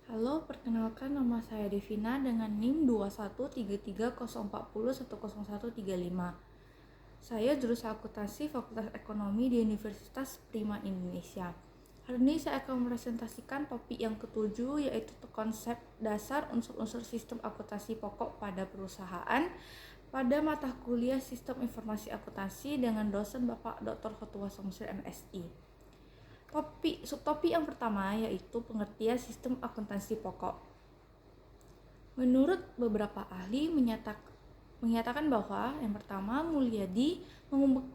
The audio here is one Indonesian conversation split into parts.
Halo, perkenalkan nama saya Devina dengan NIM 2133040100135. Saya jurusan akuntansi Fakultas Ekonomi di Universitas Prima Indonesia. Hari ini saya akan mempresentasikan topik yang ketujuh, yaitu konsep dasar unsur-unsur sistem akuntansi pokok pada perusahaan pada mata kuliah Sistem Informasi Akuntansi dengan dosen Bapak Dr. Khotuwa Somsir MSI. Subtopik yang pertama yaitu pengertian sistem akuntansi pokok. Menurut beberapa ahli menyatakan bahwa yang pertama, Mulyadi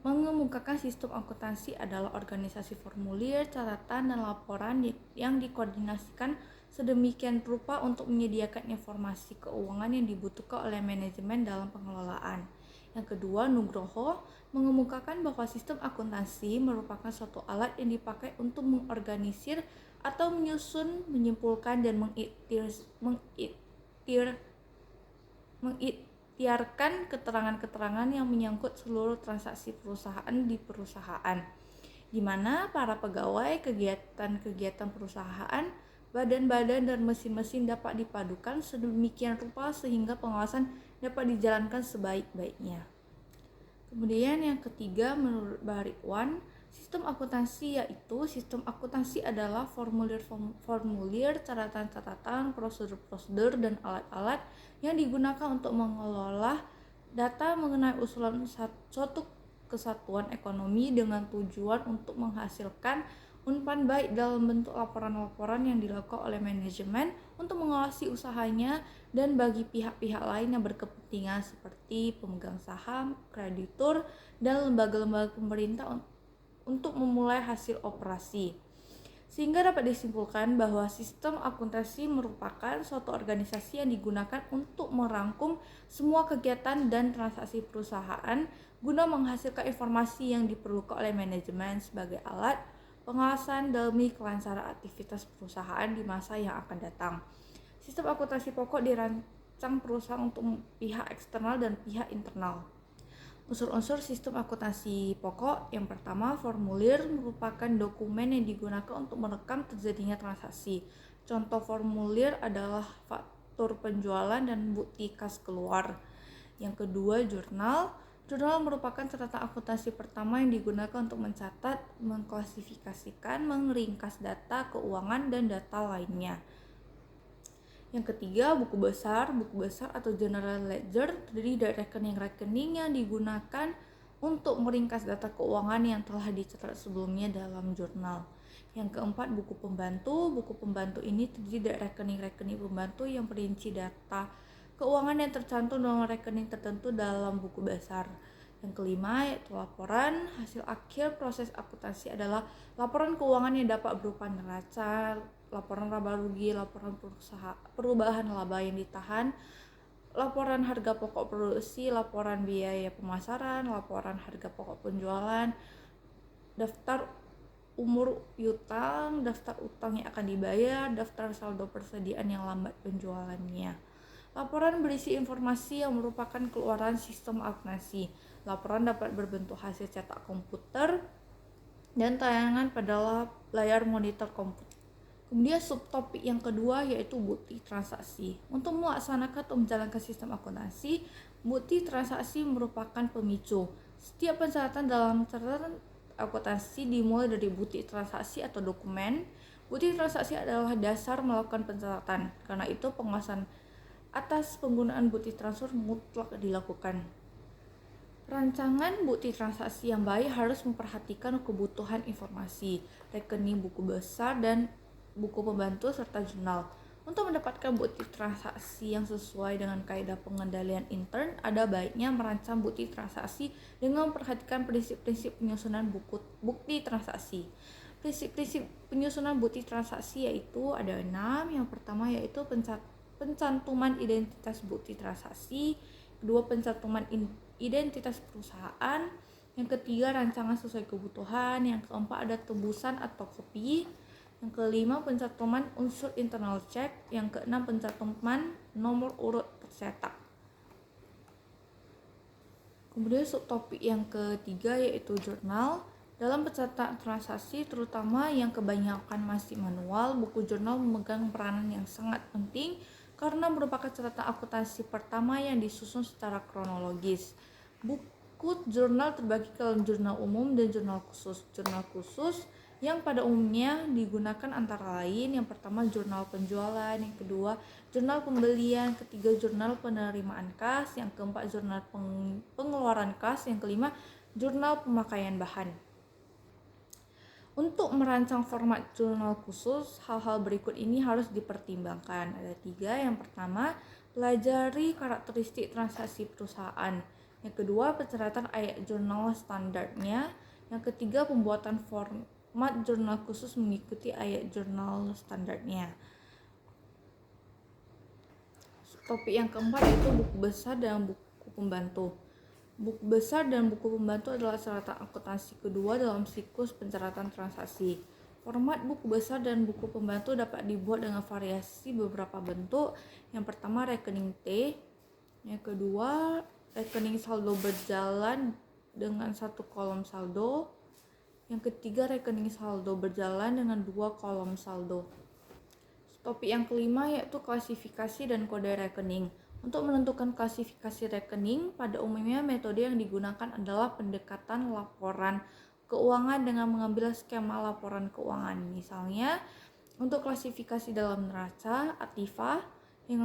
mengemukakan sistem akuntansi adalah organisasi formulir, catatan, dan laporan yang dikoordinasikan sedemikian rupa untuk menyediakan informasi keuangan yang dibutuhkan oleh manajemen dalam pengelolaan. Yang kedua, Nugroho mengemukakan bahwa sistem akuntansi merupakan suatu alat yang dipakai untuk mengorganisir atau menyusun, menyimpulkan, dan mengikhtiarkan keterangan-keterangan yang menyangkut seluruh transaksi perusahaan di perusahaan, di mana para pegawai, kegiatan-kegiatan perusahaan, badan-badan, dan mesin-mesin dapat dipadukan sedemikian rupa sehingga pengawasan dapat dijalankan sebaik-baiknya. Kemudian yang ketiga, menurut Barikwan, sistem akuntansi yaitu sistem akuntansi adalah formulir-formulir, catatan-catatan, prosedur-prosedur, dan alat-alat yang digunakan untuk mengelola data mengenai usulan suatu kesatuan ekonomi dengan tujuan untuk menghasilkan umpan baik dalam bentuk laporan-laporan yang dilakukan oleh manajemen untuk mengawasi usahanya dan bagi pihak-pihak lain yang berkepentingan seperti pemegang saham, kreditur, dan lembaga-lembaga pemerintah untuk memulai hasil operasi. Sehingga dapat disimpulkan bahwa sistem akuntansi merupakan suatu organisasi yang digunakan untuk merangkum semua kegiatan dan transaksi perusahaan guna menghasilkan informasi yang diperlukan oleh manajemen sebagai alat pengawasan demi kelancaran aktivitas perusahaan di masa yang akan datang. Sistem akuntansi pokok dirancang perusahaan untuk pihak eksternal dan pihak internal. Unsur-unsur sistem akuntansi pokok. Yang pertama, formulir merupakan dokumen yang digunakan untuk merekam terjadinya transaksi. Contoh formulir adalah faktur penjualan dan bukti kas keluar. Yang kedua, jurnal. Jurnal merupakan catatan akuntansi pertama yang digunakan untuk mencatat, mengklasifikasikan, meringkas data keuangan dan data lainnya. Yang ketiga, buku besar. Buku besar atau general ledger terdiri dari rekening-rekening yang digunakan untuk meringkas data keuangan yang telah dicatat sebelumnya dalam jurnal. Yang keempat, buku pembantu. Buku pembantu ini terdiri dari rekening-rekening pembantu yang merinci data keuangan yang tercantum dalam rekening tertentu dalam buku besar. Yang kelima, yaitu laporan. Hasil akhir proses akuntansi adalah laporan keuangan yang dapat berupa neraca, laporan laba rugi, laporan perubahan laba yang ditahan, laporan harga pokok produksi, laporan biaya pemasaran, laporan harga pokok penjualan, daftar umur piutang, daftar utang yang akan dibayar, daftar saldo persediaan yang lambat penjualannya. Laporan berisi informasi yang merupakan keluaran sistem akuntansi. Laporan dapat berbentuk hasil cetak komputer dan tayangan pada layar monitor komputer. Kemudian subtopik yang kedua yaitu bukti transaksi. Untuk melaksanakan atau menjalankan sistem akuntansi, bukti transaksi merupakan pemicu. Setiap pencatatan dalam catatan akuntansi dimulai dari bukti transaksi atau dokumen. Bukti transaksi adalah dasar melakukan pencatatan. Karena itu pengawasan atas penggunaan bukti transfer mutlak dilakukan. Rancangan bukti transaksi yang baik harus memperhatikan kebutuhan informasi, rekening, buku besar, dan buku pembantu serta jurnal. Untuk mendapatkan bukti transaksi yang sesuai dengan kaidah pengendalian intern, ada baiknya merancang bukti transaksi dengan memperhatikan prinsip-prinsip penyusunan bukti transaksi. Prinsip-prinsip penyusunan bukti transaksi yaitu ada 6. Yang pertama yaitu pencantuman identitas bukti transaksi, kedua pencantuman identitas perusahaan, yang ketiga rancangan sesuai kebutuhan, yang keempat ada tebusan atau kopi, yang kelima pencantuman unsur internal check, yang keenam pencantuman nomor urut tercetak. Kemudian subtopik yang ketiga yaitu jurnal. Dalam pencatatan transaksi, terutama yang kebanyakan masih manual, buku jurnal memegang peranan yang sangat penting karena merupakan catatan akuntansi pertama yang disusun secara kronologis. Buku jurnal terbagi ke dalam jurnal umum dan jurnal khusus. Jurnal khusus yang pada umumnya digunakan antara lain yang pertama jurnal penjualan, yang kedua jurnal pembelian, ketiga jurnal penerimaan kas, yang keempat jurnal pengeluaran kas, yang kelima jurnal pemakaian bahan. Untuk merancang format jurnal khusus, hal-hal berikut ini harus dipertimbangkan. Ada 3. Yang pertama, pelajari karakteristik transaksi perusahaan. Yang kedua, pencatatan ayat jurnal standarnya. Yang ketiga, pembuatan format jurnal khusus mengikuti ayat jurnal standarnya. Topik yang keempat yaitu buku besar dan buku pembantu. Buku besar dan buku pembantu adalah catatan akuntansi kedua dalam siklus pencatatan transaksi. Format buku besar dan buku pembantu dapat dibuat dengan variasi beberapa bentuk. Yang pertama rekening T, yang kedua rekening saldo berjalan dengan 1 kolom saldo, yang ketiga rekening saldo berjalan dengan 2 kolom saldo. Topik yang kelima yaitu klasifikasi dan kode rekening. Untuk menentukan klasifikasi rekening, pada umumnya metode yang digunakan adalah pendekatan laporan keuangan dengan mengambil skema laporan keuangan. Misalnya, untuk klasifikasi dalam neraca, aktiva, yang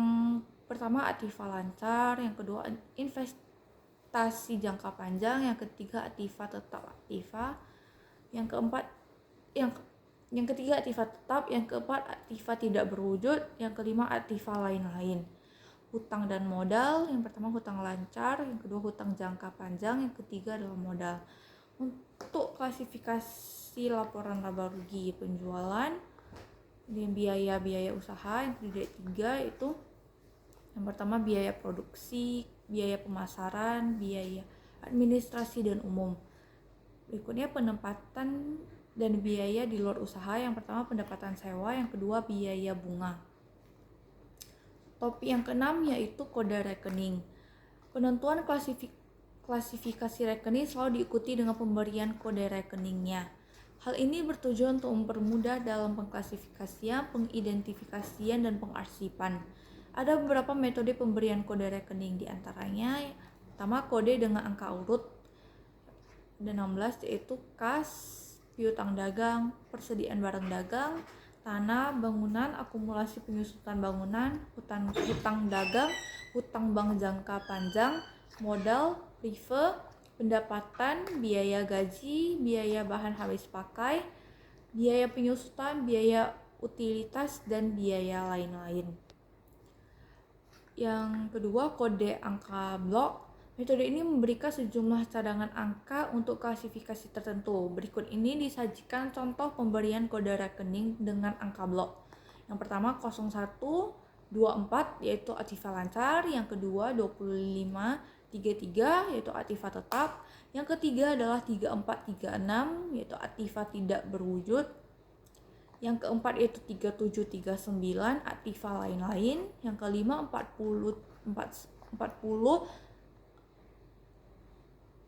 pertama aktiva lancar, yang kedua investasi jangka panjang, yang ketiga aktiva tetap aktiva, yang ketiga aktiva tetap, yang keempat aktiva tidak berwujud, yang kelima aktiva lain-lain. Hutang dan modal, yang pertama hutang lancar, yang kedua hutang jangka panjang, yang ketiga adalah modal. Untuk klasifikasi laporan laba rugi penjualan dan biaya-biaya usaha, yang terdiri 3 itu yang pertama biaya produksi, biaya pemasaran, biaya administrasi dan umum. Berikutnya penempatan dan biaya di luar usaha, yang pertama pendapatan sewa, yang kedua biaya bunga. Topik yang keenam yaitu kode rekening. Penentuan klasifikasi rekening selalu diikuti dengan pemberian kode rekeningnya. Hal ini bertujuan untuk mempermudah dalam pengklasifikasian, pengidentifikasian, dan pengarsipan. Ada beberapa metode pemberian kode rekening, diantaranya pertama kode dengan angka urut. Ada 16 yaitu kas, piutang dagang, persediaan barang dagang, tanah, bangunan, akumulasi penyusutan bangunan, hutang dagang, hutang bank jangka panjang, modal, prive, pendapatan, biaya gaji, biaya bahan habis pakai, biaya penyusutan, biaya utilitas, dan biaya lain-lain. Yang kedua, kode angka blok. Metode ini memberikan sejumlah cadangan angka untuk klasifikasi tertentu. Berikut ini disajikan contoh pemberian kode rekening dengan angka blok. Yang pertama 0124 yaitu aktiva lancar, yang kedua 2533 yaitu aktiva tetap, yang ketiga adalah 3436 yaitu aktiva tidak berwujud, yang keempat yaitu 3739 aktiva lain-lain, yang kelima 40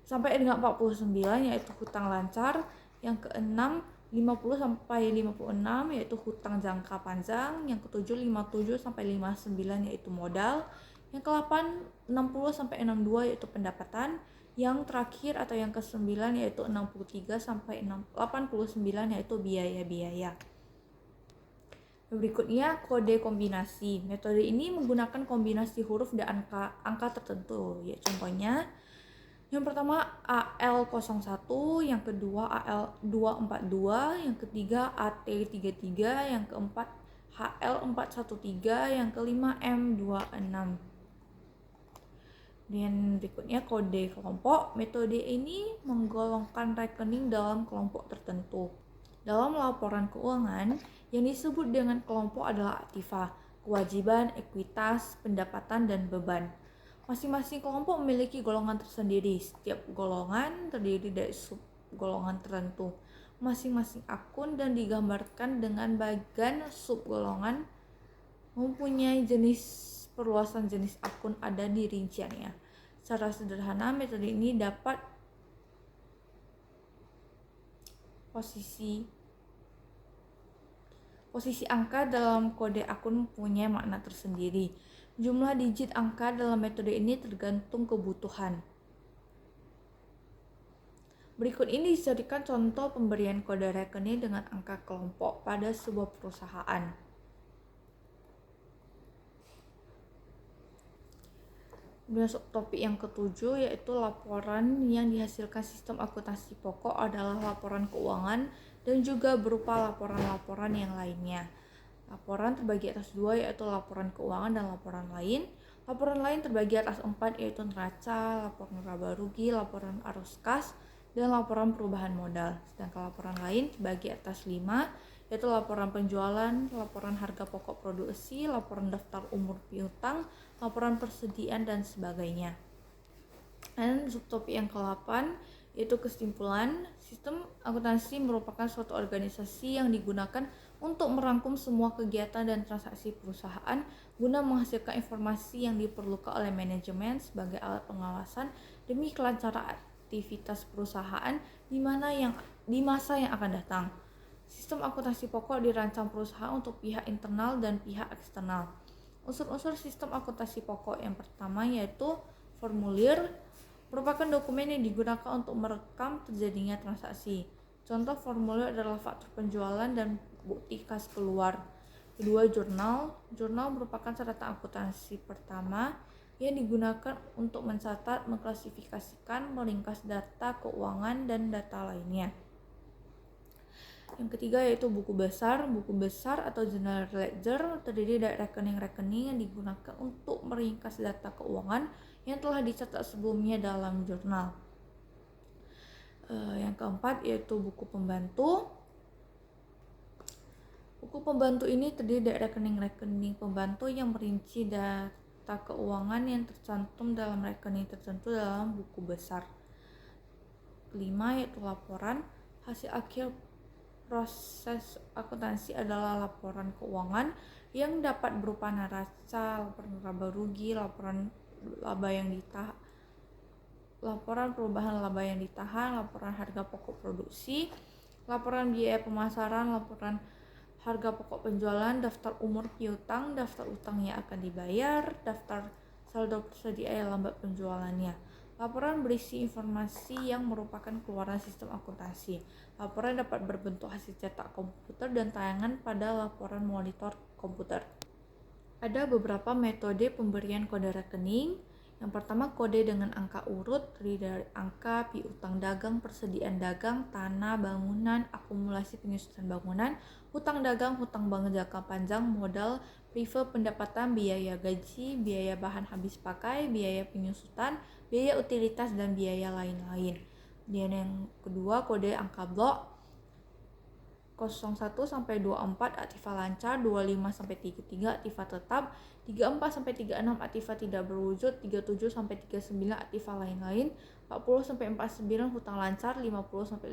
sampai dengan 49 yaitu hutang lancar, yang keenam 50 sampai 56 yaitu hutang jangka panjang, yang ketujuh 57 sampai 59 yaitu modal, yang ke-8 60 sampai 62 yaitu pendapatan, yang terakhir atau yang ke-9 yaitu 63 sampai 89 yaitu biaya-biaya. Berikutnya kode kombinasi. Metode ini menggunakan kombinasi huruf dan angka tertentu. Ya, contohnya yang pertama AL01, yang kedua AL242, yang ketiga AT33, yang keempat HL413, yang kelima M26. Dan berikutnya kode kelompok. Metode ini menggolongkan rekening dalam kelompok tertentu. Dalam laporan keuangan, yang disebut dengan kelompok adalah aktiva, kewajiban, ekuitas, pendapatan, dan beban. Masing-masing kelompok memiliki golongan tersendiri. Setiap golongan terdiri dari subgolongan tertentu. Masing-masing akun dan digambarkan dengan bagian subgolongan mempunyai jenis perluasan jenis akun ada di rinciannya. Secara sederhana, metode ini dapat Posisi angka dalam kode akun punya makna tersendiri. Jumlah digit angka dalam metode ini tergantung kebutuhan. Berikut ini dijadikan contoh pemberian kode rekening dengan angka kelompok pada sebuah perusahaan. Masuk topik yang ketujuh, yaitu laporan yang dihasilkan sistem akuntansi pokok adalah laporan keuangan dan juga berupa laporan-laporan yang lainnya. Laporan terbagi atas dua, yaitu laporan keuangan dan laporan lain. Laporan lain terbagi atas 4, yaitu neraca, laporan laba rugi, laporan arus kas, dan laporan perubahan modal. Sedangkan laporan lain terbagi atas 5, yaitu laporan penjualan, laporan harga pokok produksi, laporan daftar umur piutang, laporan persediaan, dan sebagainya. Dan subtopik yang ke-8, yaitu kesimpulan, sistem akuntansi merupakan suatu organisasi yang digunakan untuk merangkum semua kegiatan dan transaksi perusahaan guna menghasilkan informasi yang diperlukan oleh manajemen sebagai alat pengawasan demi kelancaran aktivitas perusahaan di masa yang akan datang. Sistem akuntansi pokok dirancang perusahaan untuk pihak internal dan pihak eksternal. Unsur-unsur sistem akuntansi pokok yang pertama yaitu formulir, merupakan dokumen yang digunakan untuk merekam terjadinya transaksi. Contoh formulir adalah faktur penjualan dan bukti kas keluar. Kedua, jurnal. Jurnal merupakan catatan akuntansi pertama yang digunakan untuk mencatat, mengklasifikasikan, meringkas data keuangan dan data lainnya. Yang ketiga yaitu buku besar. Buku besar atau general ledger terdiri dari rekening-rekening yang digunakan untuk meringkas data keuangan yang telah dicatat sebelumnya dalam jurnal. Yang keempat yaitu buku pembantu. Buku pembantu ini terdiri dari rekening-rekening pembantu yang merinci data keuangan yang tercantum dalam rekening tertentu dalam buku besar. Kelima yaitu laporan. Hasil akhir proses akuntansi adalah laporan keuangan yang dapat berupa neraca, laporan laba rugi, laporan laba yang ditahan, laporan perubahan laba yang ditahan, laporan harga pokok produksi, laporan biaya pemasaran, laporan harga pokok penjualan, daftar umur piutang, daftar utang yang akan dibayar, daftar saldo persediaan lambat penjualannya. Laporan berisi informasi yang merupakan keluaran sistem akuntansi. Laporan dapat berbentuk hasil cetak komputer dan tayangan pada laporan monitor komputer. Ada beberapa metode pemberian kode rekening. Yang pertama, kode dengan angka urut, terdiri dari angka, piutang dagang, persediaan dagang, tanah, bangunan, akumulasi penyusutan bangunan, hutang dagang, hutang bank jangka panjang, modal, prive pendapatan, biaya gaji, biaya bahan habis pakai, biaya penyusutan, biaya utilitas, dan biaya lain-lain. Dan yang kedua, kode angka blok 01-24 aktiva lancar, 25-33 aktiva tetap, 34-36 aktiva tidak berwujud, 37-39 aktiva lain-lain, 40-49 hutang lancar, 50-56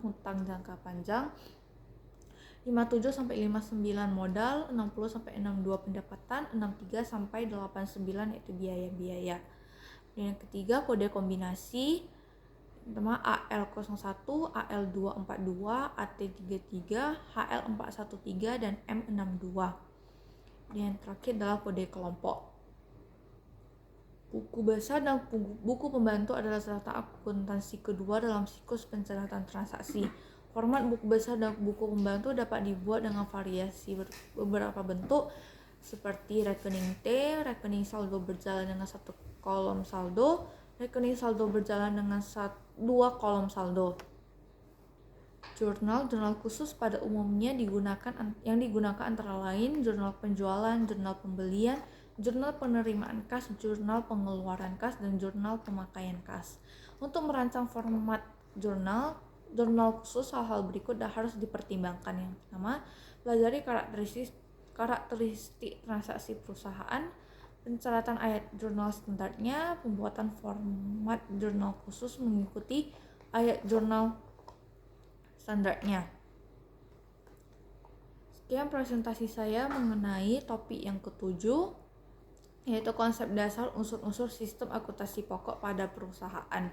hutang jangka panjang, 57-59 modal, 60-62 pendapatan, 63-89 yaitu biaya-biaya. Dan yang ketiga, kode kombinasi pertama AL01, AL242, AT33, HL413, dan M62. Dan terakhir adalah kode kelompok. Buku besar dan buku pembantu adalah catatan akuntansi kedua dalam siklus pencatatan transaksi. Format buku besar dan buku pembantu dapat dibuat dengan variasi beberapa bentuk seperti rekening T, rekening saldo berjalan dengan satu kolom saldo, rekening saldo berjalan dengan 2 kolom saldo. Jurnal khusus pada umumnya yang digunakan antara lain jurnal penjualan, jurnal pembelian, jurnal penerimaan kas, jurnal pengeluaran kas, dan jurnal pemakaian kas. Untuk merancang format jurnal khusus, hal-hal berikut harus dipertimbangkan. Yang pertama, pelajari karakteristik transaksi perusahaan, pencatatan ayat jurnal standarnya, pembuatan format jurnal khusus mengikuti ayat jurnal standarnya. Sekian presentasi saya mengenai topik yang ketujuh, yaitu konsep dasar unsur-unsur sistem akuntansi pokok pada perusahaan.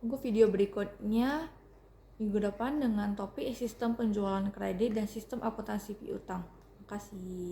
Tunggu video berikutnya minggu depan dengan topik sistem penjualan kredit dan sistem akuntansi piutang. Terima kasih.